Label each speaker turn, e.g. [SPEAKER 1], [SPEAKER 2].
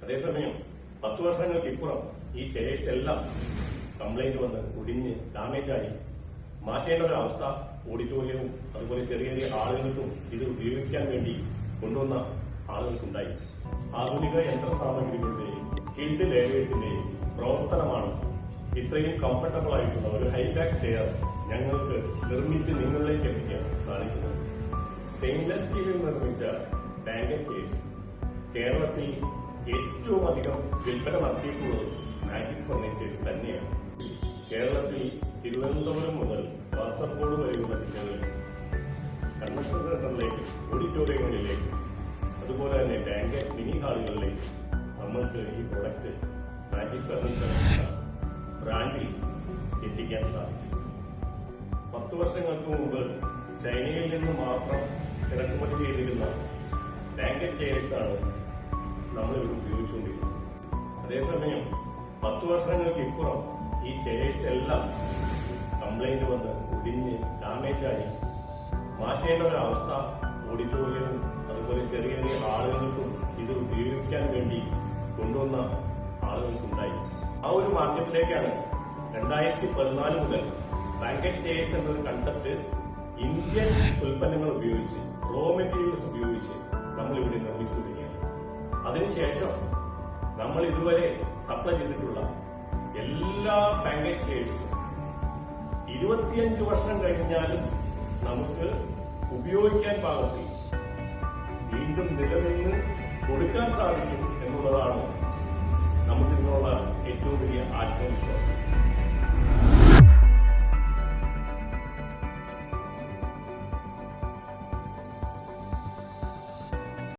[SPEAKER 1] അതേസമയം 10 വർഷങ്ങൾക്ക് ഇപ്പുറം ഈ ചെയേഴ്സ് എല്ലാം കംപ്ലൈന്റ് വന്ന് ഒടിഞ്ഞ് ഡാമേജായി മാറ്റേണ്ട ഒരു അവസ്ഥ ഓഡിറ്റോറിയവും അതുപോലെ ചെറിയ ചെറിയ ഹാളുകൾക്കും ഇത് ഉപയോഗിക്കാൻ വേണ്ടി കൊണ്ടുവന്ന ആളുകൾക്കുണ്ടായി. ആധുനിക യന്ത്ര സാമഗ്രികളുടെയും സ്കിൽഡ് ലേബേഴ്സിന്റെയും പ്രവർത്തനമാണ് ഇത്രയും കംഫർട്ടബിൾ ആയിട്ടുള്ള ഒരു ഹൈബാക്ക് ചെയർ ഞങ്ങൾക്ക് നിർമ്മിച്ച് നിങ്ങളിലേക്ക് എത്തിക്കാൻ സാധിക്കുന്നത്. സ്റ്റെയിൻലെസ് സ്റ്റീലിൽ നിർമ്മിച്ച ബാങ്കറ്റ് ചെയർസ് കേരളത്തിൽ ഏറ്റവും അധികം വിൽപ്പന നടത്തിയിട്ടുള്ളത് മാജിക് ഫർണിച്ചേഴ്സ് തന്നെയാണ്. കേരളത്തിൽ തിരുവനന്തപുരം മുതൽ കാസർഗോഡ് വരെയുള്ള ജില്ലകളിൽ കൺവെൻഷൻ സെന്ററിലേക്ക്, ഓഡിറ്റോറിയങ്ങളിലേക്ക്, അതുപോലെ തന്നെ ബാങ്കറ്റ് മിനി ഹാളുകളിലേക്ക് നമ്മൾക്ക് ഈ പ്രൊഡക്റ്റ് മാജിക് ഫർണിച്ചർ ബ്രാൻഡിൽ എത്തിക്കാൻ സാധിച്ചു. 10 വർഷങ്ങൾക്ക് മുമ്പ് ചൈനയിൽ നിന്ന് മാത്രം ഇറക്കുമതി ചെയ്തിരുന്ന ബാങ്കറ്റ് ചെയർസാണ് നമ്മളിവിടെ ഉപയോഗിച്ചുകൊണ്ടിരുന്നത്. അതേസമയം 10 വർഷങ്ങൾക്ക് ഇപ്പുറം ഈ ചെയർസ് എല്ലാം കംപ്ലൈന്റ് വന്ന് ഒടിഞ്ഞ് ഡാമേജായി മാറ്റേണ്ട ഒരു അവസ്ഥ ഓഡിറ്റോറിയവും അതുപോലെ ചെറിയ ചെറിയ ആളുകൾക്കും ഇത് ഉപയോഗിക്കാൻ വേണ്ടി കൊണ്ടുവന്ന ആളുകൾക്കുണ്ടായി. ആ ഒരു മാർക്കറ്റിലേക്കാണ് 2014 മുതൽ ബാങ്കറ്റ് ചെയർസ് എന്നൊരു കൺസെപ്റ്റ് ഇന്ത്യൻ ഉൽപ്പന്നങ്ങൾ ഉപയോഗിച്ച്, റോ മെറ്റീരിയൽസ് ഉപയോഗിച്ച് നമ്മൾ ഇവിടെ നിർമ്മിച്ചുകൊണ്ടിരിക്കുകയാണ്. അതിനുശേഷം നമ്മൾ ഇതുവരെ സപ്ലൈ ചെയ്തിട്ടുള്ള എല്ലാ ബാങ്കറ്റ് ചെയർസും 25 വർഷം കഴിഞ്ഞാലും നമുക്ക് ഉപയോഗിക്കാൻ പാകത്തിൽ വീണ്ടും നിലനിന്ന് കൊടുക്കാൻ സാധിക്കും എന്നുള്ളതാണ് നമുക്കിതിനുള്ള ഏറ്റവും വലിയ ആത്മവിശ്വാസം.